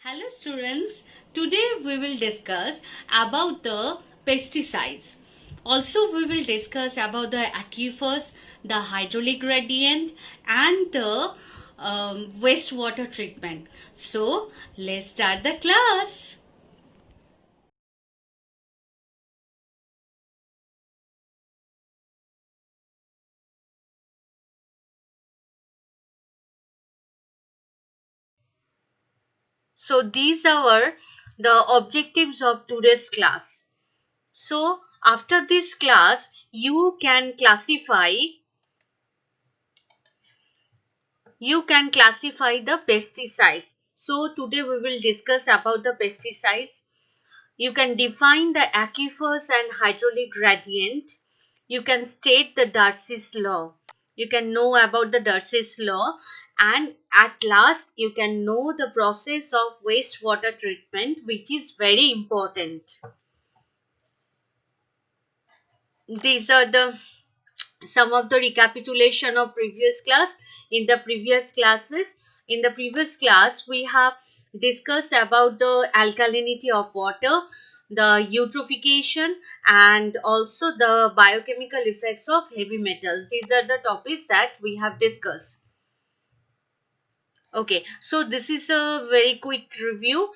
Hello students, today we will discuss about the pesticides. Also we will discuss about the aquifers, the hydraulic gradient and the wastewater treatment. So let's start the class. So these are the objectives of today's class. So after this class you can classify the pesticides. So today we will discuss about the pesticides. You can define the aquifers and hydraulic gradient. You can state the Darcy's law. You can know about the Darcy's law, and at last you can know the process of wastewater treatment, which is very important. These are the some of the recapitulation of previous class. In the previous class we have discussed about the alkalinity of water, the eutrophication, and also the biochemical effects of heavy metals. These are the topics that we have discussed. Okay, so this is a very quick review.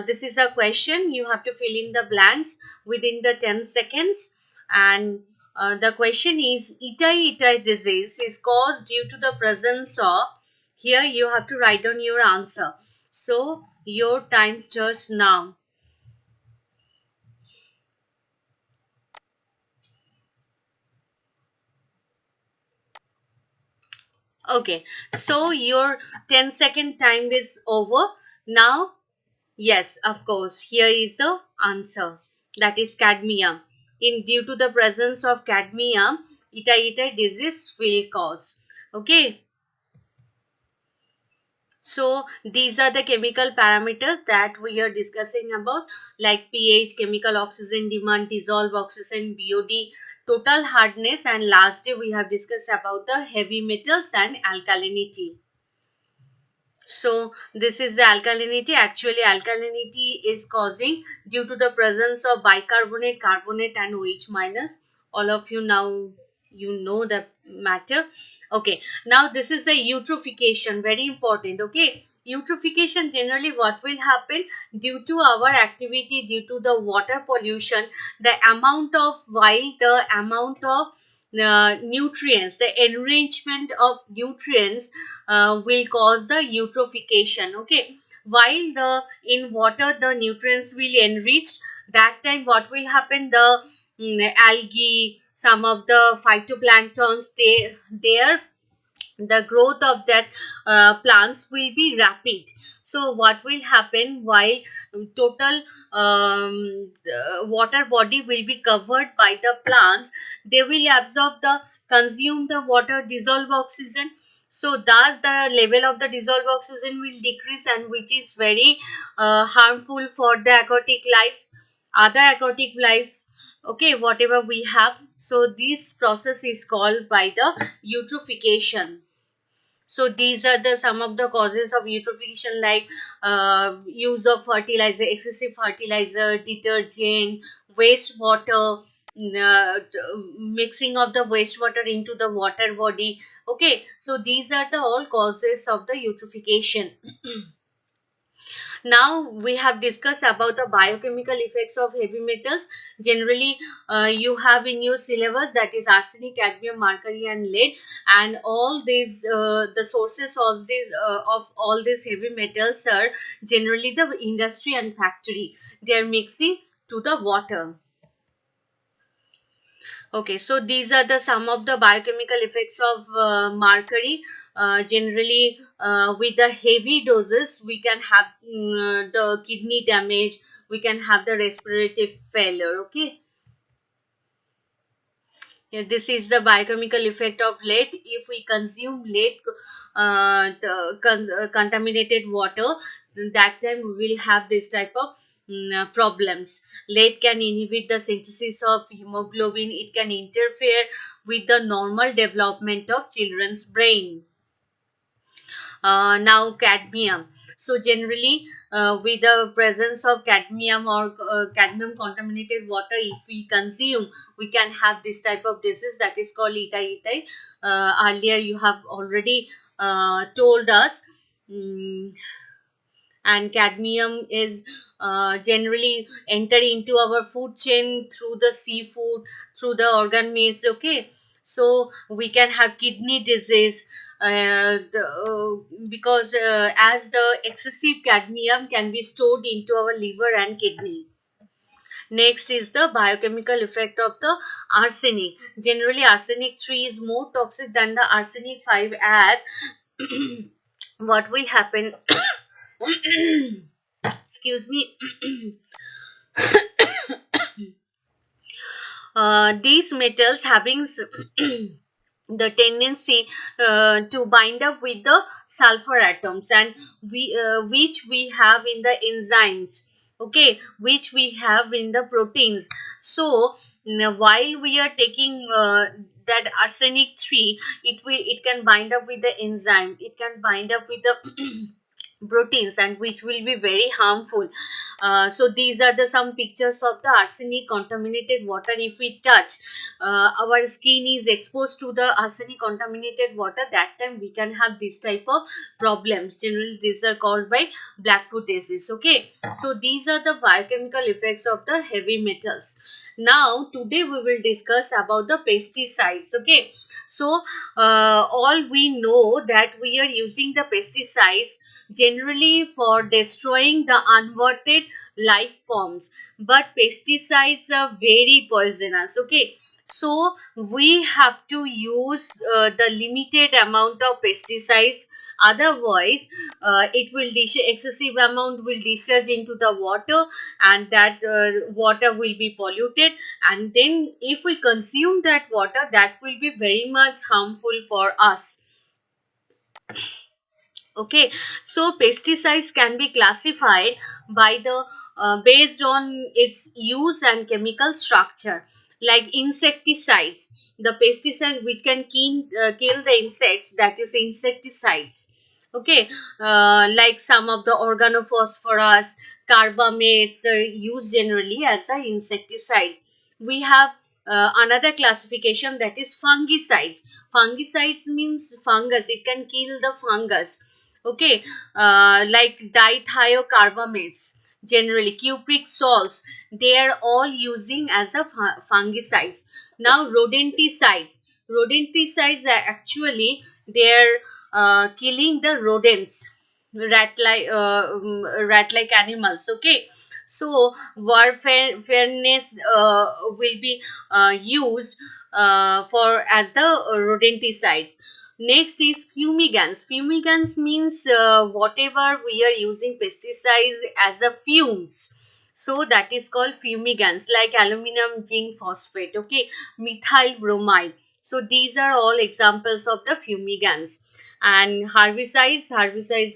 This is a question. You have to fill in the blanks within the 10 seconds. And the question is, Itai disease is caused due to the presence of, here you have to write down your answer. So your time starts now. Okay, so your 10-second time is over. Now, yes, of course. Here is the answer. That is cadmium. In due to the presence of cadmium, Itai disease will cause. Okay. So these are the chemical parameters that we are discussing about, like pH, chemical oxygen demand, dissolved oxygen, BOD, total hardness, and last day we have discussed about the heavy metals and alkalinity. So this is the alkalinity. Actually, alkalinity is causing due to the presence of bicarbonate, carbonate, and OH minus. All of you now you know the matter. Okay, now this is the eutrophication. Very important. Okay, eutrophication, generally what will happen due to our activity, due to the water pollution, the amount of nutrients, the enrichment of nutrients will cause the eutrophication. Okay, while the in water the nutrients will enrich, that time what will happen, the algae, some of the phytoplanktons, their the growth of that plants will be rapid. So what will happen, while total water body will be covered by the plants, they will absorb the consume the water, dissolve oxygen. So thus the level of the dissolved oxygen will decrease, and which is very harmful for the aquatic lives, other aquatic lives. Okay, whatever we have. So this process is called by the eutrophication. So these are the some of the causes of eutrophication, like use of fertilizer, excessive fertilizer, detergent, wastewater, mixing of the wastewater into the water body. Okay, so these are the all causes of the eutrophication. Now we have discussed about the biochemical effects of heavy metals. Generally, you have in your syllabus, that is arsenic, cadmium, mercury, and lead, and all these the sources of this of all these heavy metals are generally the industry and factory. They are mixing to the water. Okay, so these are the some of the biochemical effects of mercury. Generally, with the heavy doses, we can have the kidney damage. We can have the respiratory failure. Okay, yeah, this is the biochemical effect of lead. If we consume lead, contaminated water, that time we will have this type of problems. Lead can inhibit the synthesis of hemoglobin. It can interfere with the normal development of children's brain. Now cadmium. So generally, with the presence of cadmium or cadmium contaminated water, if we consume, we can have this type of disease that is called itai. Earlier you have already told us. Mm, and cadmium is generally enter into our food chain through the seafood, through the organ meats. Okay, so we can have kidney disease, because as the excessive cadmium can be stored into our liver and kidney. Next is the biochemical effect of the arsenic. Generally arsenic 3 is more toxic than the arsenic 5, as what will happen, excuse me, these metals having the tendency to bind up with the sulfur atoms, and which we have in the enzymes, okay, which we have in the proteins. So while we are taking that arsenic 3, it can bind up with the enzyme, it can bind up with the proteins, and which will be very harmful. So these are the some pictures of the arsenic contaminated water. If we touch, our skin is exposed to the arsenic contaminated water, that time we can have this type of problems. Generally these are called by Blackfoot disease. Okay, so these are the biochemical effects of the heavy metals. Now today we will discuss about the pesticides. Okay, so all we know that we are using the pesticides generally for destroying the unwanted life forms, but pesticides are very poisonous. Okay, so we have to use the limited amount of pesticides, otherwise it will excessive amount will discharge into the water, and that water will be polluted, and then if we consume that water, that will be very much harmful for us. Okay, so pesticides can be classified by the based on its use and chemical structure. Like insecticides, the pesticide which can kill the insects, that is insecticides. Okay, like some of the organophosphorus, carbamates are used generally as a insecticides. We have another classification, that is fungicides. Fungicides means fungus, it can kill the fungus. Okay, like dithiocarbamates, generally cupric salts, they are all using as a fungicides. Now rodenticides are actually they're killing the rodents, rat like animals. Okay, so warfare fairness will be used for as the rodenticides. Next is fumigants. Fumigants means whatever we are using pesticides as a fumes. So that is called fumigants, like aluminum zinc phosphate, okay, methyl bromide. So these are all examples of the fumigants. And herbicides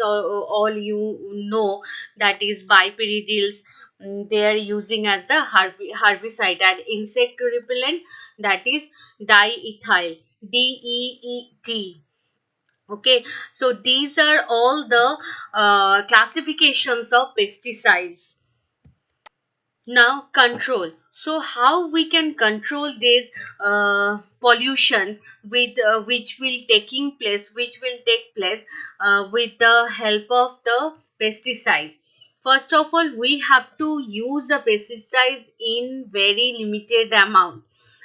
all you know, that is biperidyls. They are using as the herbicide, and insect repellent, that is diethyl, DEET. Okay, so these are all the classifications of pesticides. Now control. So how we can control this pollution with which will take place with the help of the pesticides. First of all, we have to use the pesticides in very limited amount.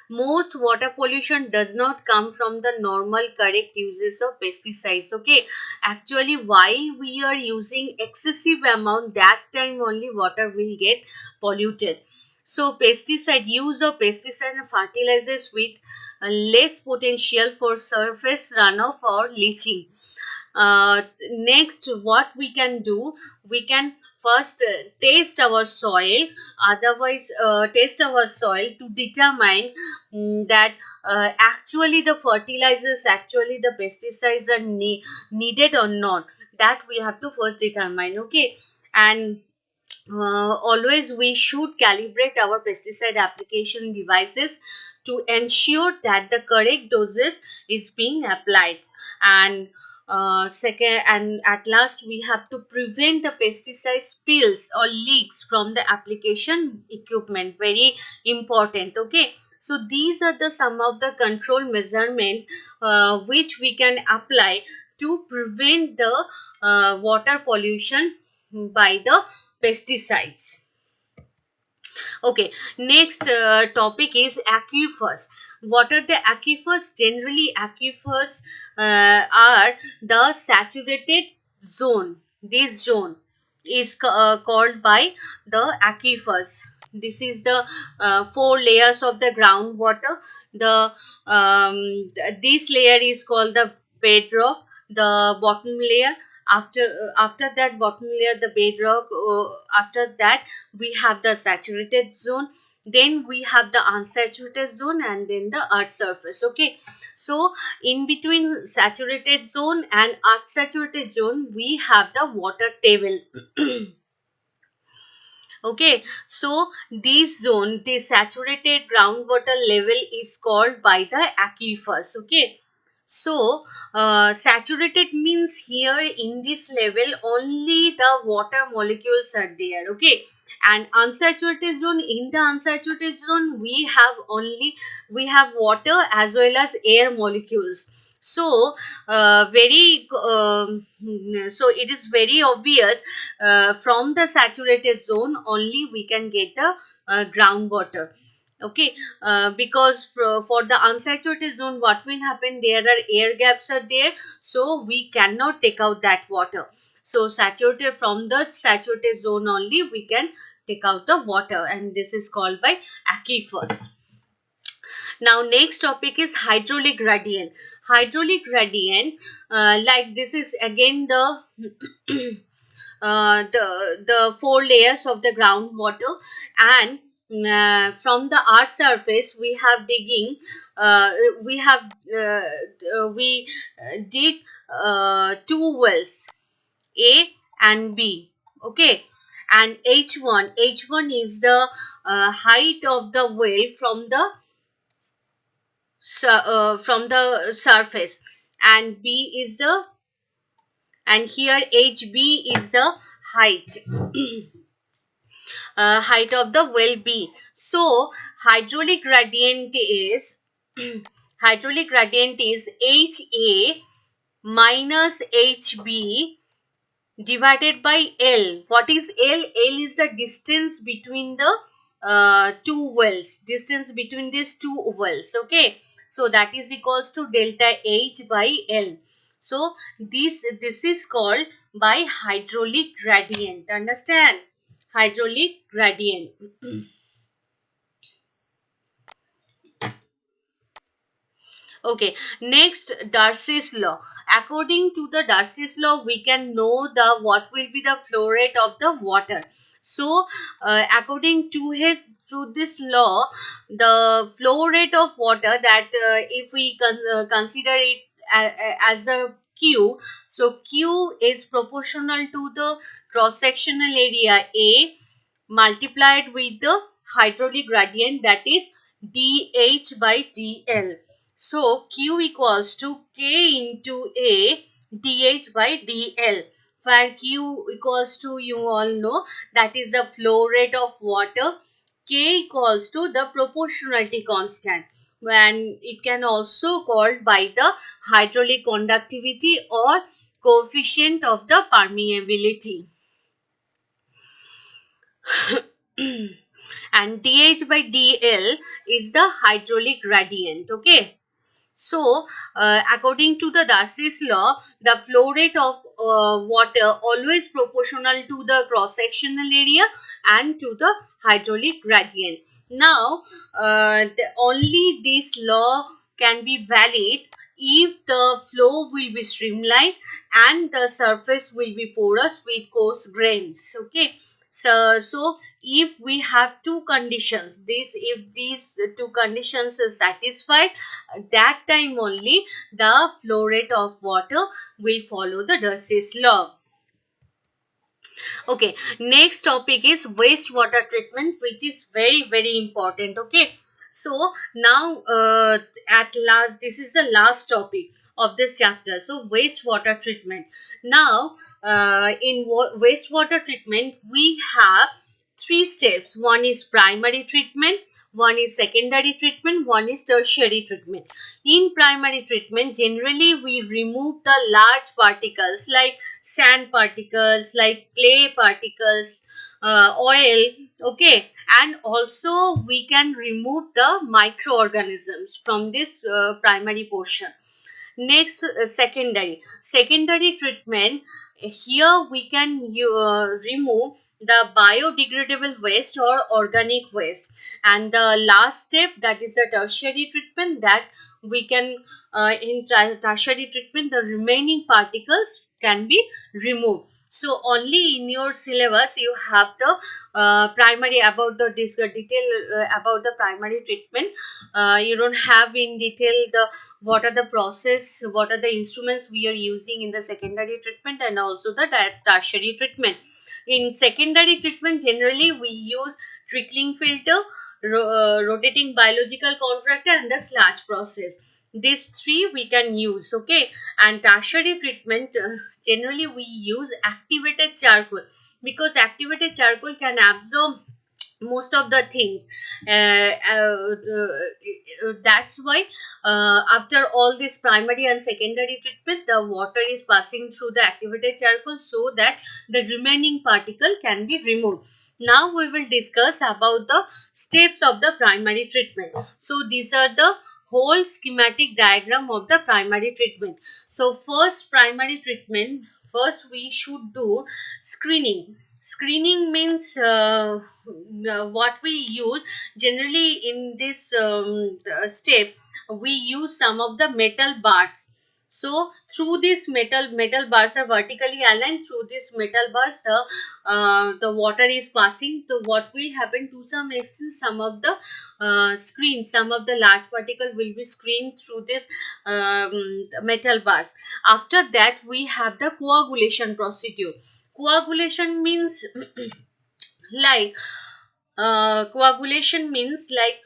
Most water pollution does not come from the normal correct uses of pesticides. Okay, actually while we are using excessive amount, that time only water will get polluted. So pesticide use of pesticide and fertilizers with less potential for surface runoff or leaching. Next, what we can do, we can first test our soil, otherwise test our soil to determine that actually the fertilizers, actually the pesticides are needed or not. That we have to first determine. Okay, and always we should calibrate our pesticide application devices to ensure that the correct doses is being applied. And second, and at last we have to prevent the pesticide spills or leaks from the application equipment. Very important. Okay, so these are the some of the control measurement which we can apply to prevent the water pollution by the pesticides. Okay, next topic is aquifers. What are the aquifers? Generally, aquifers are the saturated zone. This zone is called by the aquifers. This is the four layers of the groundwater. The this layer is called the bedrock. The bottom layer, after that bottom layer, the bedrock. After that, we have the saturated zone, then we have the unsaturated zone, and then the earth surface. Okay, so in between saturated zone and unsaturated zone, we have the water table. Okay, so this zone, the saturated groundwater level is called by the aquifers. Okay, so saturated means here in this level only the water molecules are there. Okay, and unsaturated zone, in the unsaturated zone we have water as well as air molecules. So so it is very obvious, from the saturated zone only we can get the groundwater. Okay, because for the unsaturated zone, what will happen, there are air gaps are there, so we cannot take out that water. So saturated, from the saturated zone only we can take out the water, and this is called by aquifers. Now next topic is hydraulic gradient. Hydraulic gradient, like this is again the four layers of the groundwater, and from the earth surface we have digging, we have we dig two wells, A and B. Okay, and H1 is the height of the well from the surface, and B is the, and here HB is the height. Height of the well B. So hydraulic gradient is hydraulic gradient is HA minus HB divided by L. What is L? L is the distance between the two wells. Distance between these two wells. Okay. So that is equals to delta H by L. So this is called by hydraulic gradient. Understand? Hydraulic gradient. Okay, next, Darcy's law. According to the Darcy's law, we can know the what will be the flow rate of the water. So, according to this law, the flow rate of water, that if we consider it as a Q, so Q is proportional to the cross sectional area A multiplied with the hydraulic gradient, that is dH by dL. So Q equals to K into A dH by dL, where Q equals to, you all know, that is the flow rate of water. K equals to the proportionality constant, and it can also called by the hydraulic conductivity or coefficient of the permeability. And dH by dL is the hydraulic gradient. Okay, so according to the Darcy's law, the flow rate of water always proportional to the cross sectional area and to the hydraulic gradient. Now only this law can be valid if the flow will be streamlined and the surface will be porous with coarse grains. Okay, so if we have two conditions, if these two conditions are satisfied, that time only the flow rate of water will follow the Darcy's law. Okay, next topic is wastewater treatment, which is very important. Okay, so now at last, this is the last topic. of this chapter. So wastewater treatment. Now in wastewater treatment we have three steps. One is primary treatment, one is secondary treatment, one is tertiary treatment. In primary treatment, generally we remove the large particles like sand particles, like clay particles, oil, okay, and also we can remove the microorganisms from this primary portion. Next, secondary treatment. Here we can remove the biodegradable waste or organic waste, and the last step, that is the tertiary treatment, that we can in tertiary treatment the remaining particles can be removed. So only in your syllabus you have the primary about the detail about the primary treatment. You don't have in detail the what are the process, what are the instruments we are using in the secondary treatment, and also the tertiary treatment. In secondary treatment, generally we use trickling filter, rotating biological contractor, and the sludge process. These three we can use, okay. And tertiary treatment, generally we use activated charcoal, because activated charcoal can absorb most of the things. That's why after all this primary and secondary treatment, the water is passing through the activated charcoal so that the remaining particle can be removed. Now we will discuss about the steps of the primary treatment. So these are the whole schematic diagram of the primary treatment. So first primary treatment, first we should do screening. Screening means what we use generally in this step. We use some of the metal bars. So through this metal bars are vertically aligned. Through this metal bars, the water is passing. So what will happen, to some extent, some of the some of the large particle will be screened through this metal bars. After that, we have the coagulation procedure. Coagulation means like coagulation means like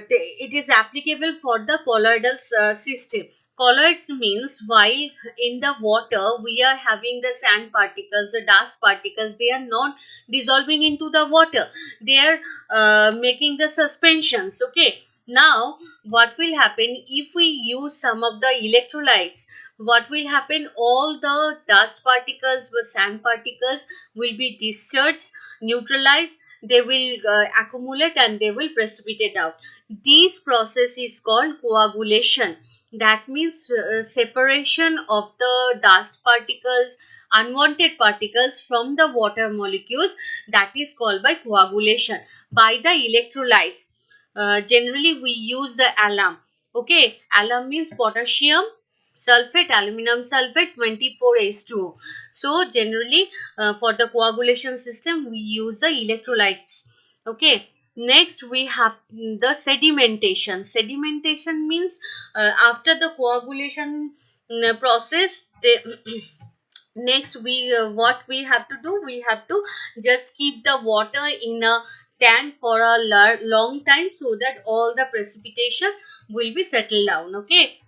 it is applicable for the colloidal system. Colloids means while in the water we are having the sand particles, the dust particles, they are not dissolving into the water. They are making the suspensions, okay. Now what will happen if we use some of the electrolytes? What will happen, all the dust particles, the sand particles will be discharged, neutralized, they will accumulate, and they will precipitate out. This process is called coagulation. That means separation of the dust particles, unwanted particles from the water molecules. That is called by coagulation by the electrolytes. Generally we use the alum, okay. Alum means potassium sulfate, aluminum sulfate, 24H2O. So generally for the coagulation system we use the electrolytes, okay. Next we have the sedimentation. Sedimentation means after the coagulation process, they next we what we have to do, we have to just keep the water in a tank for a long time so that all the precipitation will be settled down, okay,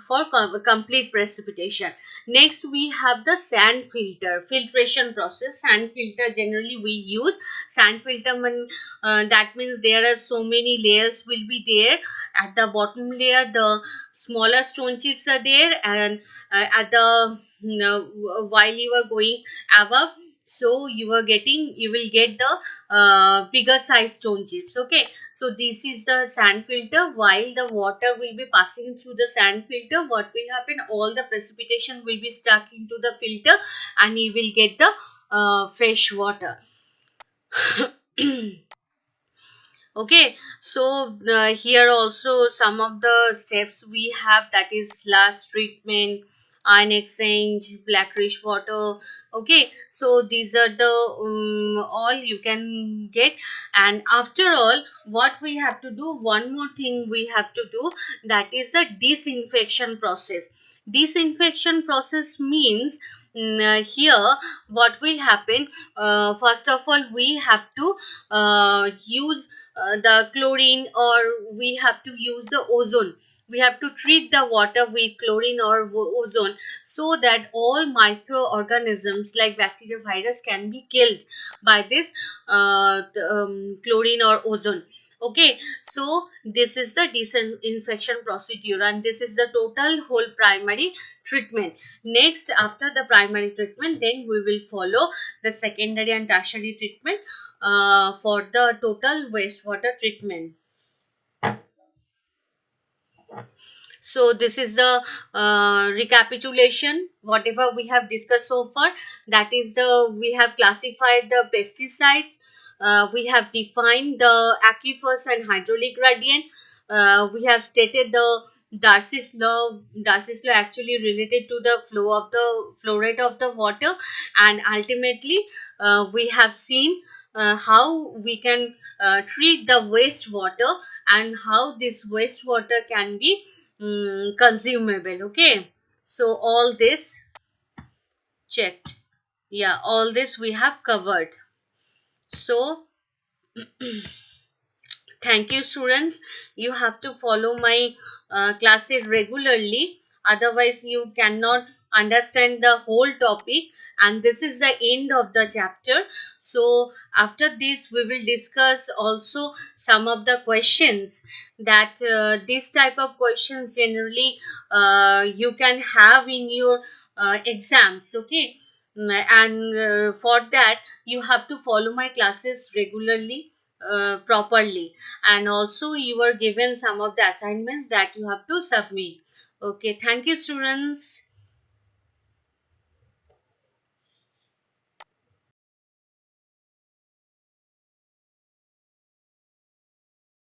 for complete precipitation. Next we have the sand filtration process. Sand filter, generally we use sand filter when that means there are so many layers will be there. At the bottom layer the smaller stone chips are there, and at the while you are going above, so you will get the bigger size stone chips, okay. So this is the sand filter. While the water will be passing through the sand filter, what will happen, all the precipitation will be stuck into the filter, and you will get the fresh water. Okay, so here also some of the steps we have, that is last treatment, ion exchange, blackfish water. Okay, so these are the all you can get. And after all, what we have to do, one more thing we have to do, that is a disinfection process. Disinfection process means here what will happen, first of all we have to use the chlorine, or we have to use the ozone. We have to treat the water with chlorine or ozone, so that all microorganisms like bacteria, virus can be killed by this chlorine or ozone. Okay, so this is the disinfection procedure, and this is the total whole primary treatment. Next, after the primary treatment, then we will follow the secondary and tertiary treatment for the total wastewater treatment. So this is the recapitulation, whatever we have discussed so far. That is the, we have classified the pesticides, we have defined the aquifers and hydraulic gradient, we have stated the Darcy's law. Darcy's law actually related to the flow of the flow rate of the water, and ultimately we have seen how we can treat the wastewater, and how this wastewater can be consumable. Okay, so all this checked. Yeah, all this we have covered. So thank you, students. You have to follow my classes regularly, otherwise you cannot understand the whole topic. And this is the end of the chapter. So after this we will discuss also some of the questions, that this type of questions generally you can have in your exams. Okay. And for that you have to follow my classes regularly, properly, and also you were given some of the assignments that you have to submit. Okay, thank you, students.